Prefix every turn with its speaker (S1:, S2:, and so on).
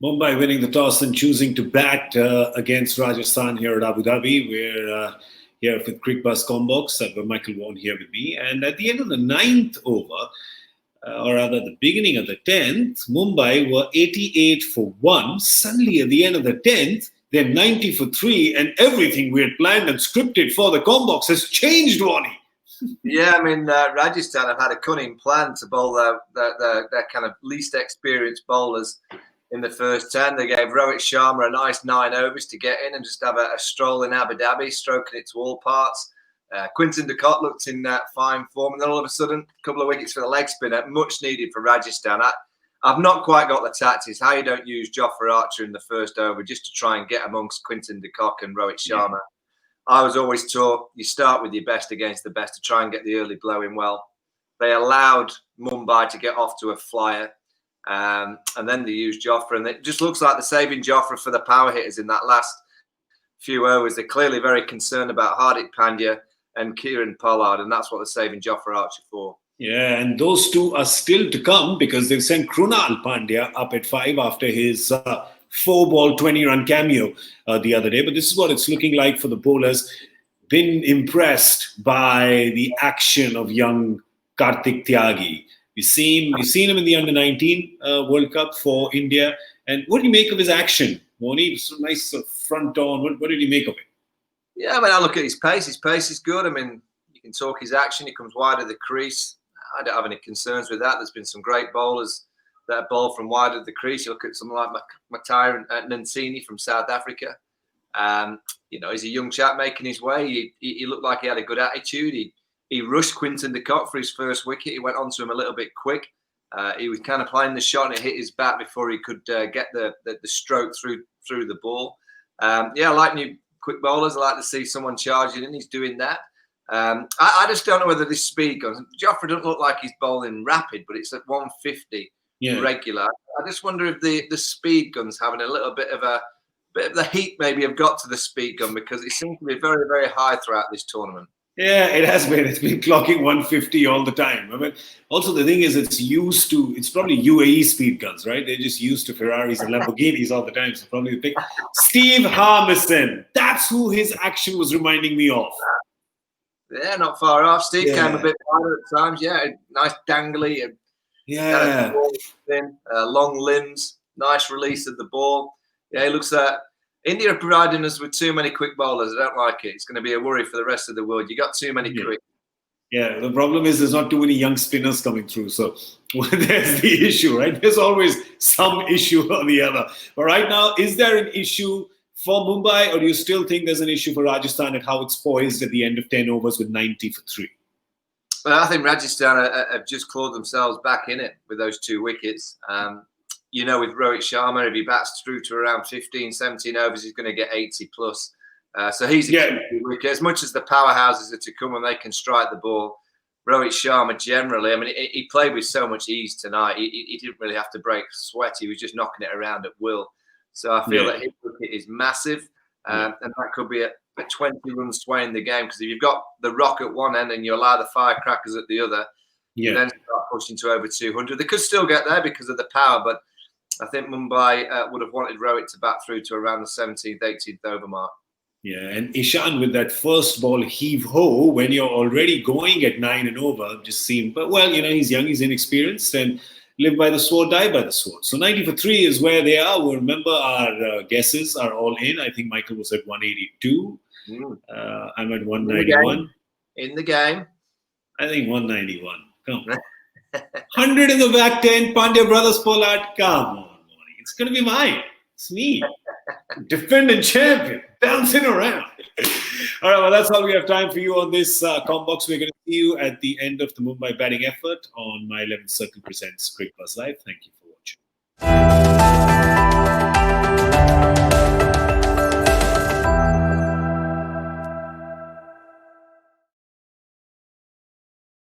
S1: Mumbai winning the toss and choosing to bat against Rajasthan here at Abu Dhabi. We're here with Cricbuzz Comm Box. I've got Michael Vaughan here with me. And at the end of the ninth over, or rather the beginning of the 10th, Mumbai were 88 for 1. Suddenly at the end of the 10th, they're 90 for 3, and everything we had planned and scripted for the Comm Box has changed, Wani.
S2: Yeah, I mean, Rajasthan have had a cunning plan to bowl their kind of least experienced bowlers in the first 10. They gave Rohit Sharma a nice 9 overs to get in and just have a stroll in Abu Dhabi, stroking it to all parts. Quinton de Kock looked in fine form, and then all of a sudden, a couple of wickets for the leg spinner, much needed for Rajasthan. I've not quite got the tactics, how you don't use Jofra Archer in the first over just to try and get amongst Quinton de Kock and Rohit Sharma. Yeah. I was always taught you start with your best against the best to try and get the early blow in well. They allowed Mumbai to get off to a flyer, and then they used Jofra, and it just looks like they're saving Jofra for the power hitters in that last few overs. They're clearly very concerned about Hardik Pandya and Kieran Pollard, and that's what they're saving Jofra Archer for.
S1: Yeah, and those two are still to come because they've sent Krunal Pandya up at 5 after his 4-ball, 20-run cameo the other day. But this is what it's looking like for the bowlers. Been impressed by the action of young Kartik Tyagi. We've seen him in the Under-19 World Cup for India. And what do you make of his action, Moni? It's a nice front on. What did you make of it?
S2: Yeah, I mean, I look at his pace. His pace is good. I mean, you can talk his action. He comes wide of the crease. I don't have any concerns with that. There's been some great bowlers that bowl from wide of the crease. You look at someone like Matai Nansini from South Africa. He's a young chap making his way. He looked like he had a good attitude. He rushed Quinton de Kock for his first wicket. He went on to him a little bit quick. He was kind of playing the shot and it hit his bat before he could get the stroke through the ball. I like new quick bowlers. I like to see someone charging in. He's doing that. I just don't know whether this speed guns. Jofra doesn't look like he's bowling rapid, but it's at 150 regular. I just wonder if the speed gun's having a little bit of the heat maybe have got to the speed gun, because it seems to be very, very high throughout this tournament.
S1: Yeah, it has been. It's been clocking 150 all the time. I mean, also the thing is, it's probably UAE speed guns, right? They're just used to Ferraris and Lamborghinis all the time. So probably the pick. Steve Harmison. That's who his action was reminding me of.
S2: Yeah, not far off. Steve came a bit wider at times. Yeah, nice dangly. Long limbs. Nice release of the ball. Yeah, it looks like India are providing us with too many quick bowlers. I don't like it. It's going to be a worry for the rest of the world. You got too many quick.
S1: Yeah, the problem is there's not too many young spinners coming through. So there's the issue, right? There's always some issue or the other. But right now, is there an issue for Mumbai, or do you still think there's an issue for Rajasthan at how it's poised at the end of 10 overs with 90 for 3?
S2: Well, I think Rajasthan have just clawed themselves back in it with those 2 wickets. With Rohit Sharma, if he bats through to around 15, 17 overs, he's going to get 80 plus. So he's a key wicket. As much as the powerhouses are to come and they can strike the ball, Rohit Sharma generally, I mean, he played with so much ease tonight. He didn't really have to break sweat. He was just knocking it around at will. So I feel that his wicket is massive, and that could be a 20-run sway in the game, because if you've got the rock at one end and you allow the firecrackers at the other, you then start pushing to over 200. They could still get there because of the power, but I think Mumbai would have wanted Rohit to bat through to around the 17th, 18th over mark.
S1: Yeah, and Ishan with that first ball heave-ho, when you're already going at 9 and over, just seemed, but well, he's young, he's inexperienced, and live by the sword, die by the sword. So 90 for 3 is where they are. We'll remember our guesses are all in. I think Michael was at 182. I'm at 191.
S2: In the game.
S1: I think 191. Come on. 100 in the back 10. Pandya Brothers Pollard. Come on. It's going to be mine. It's me. Defending champion. Bouncing around. All right, well, that's all we have time for you on this Comm Box. We're going to see you at the end of the Mumbai batting effort on My 11th Circle Presents Cricbuzz Live. Thank you for watching.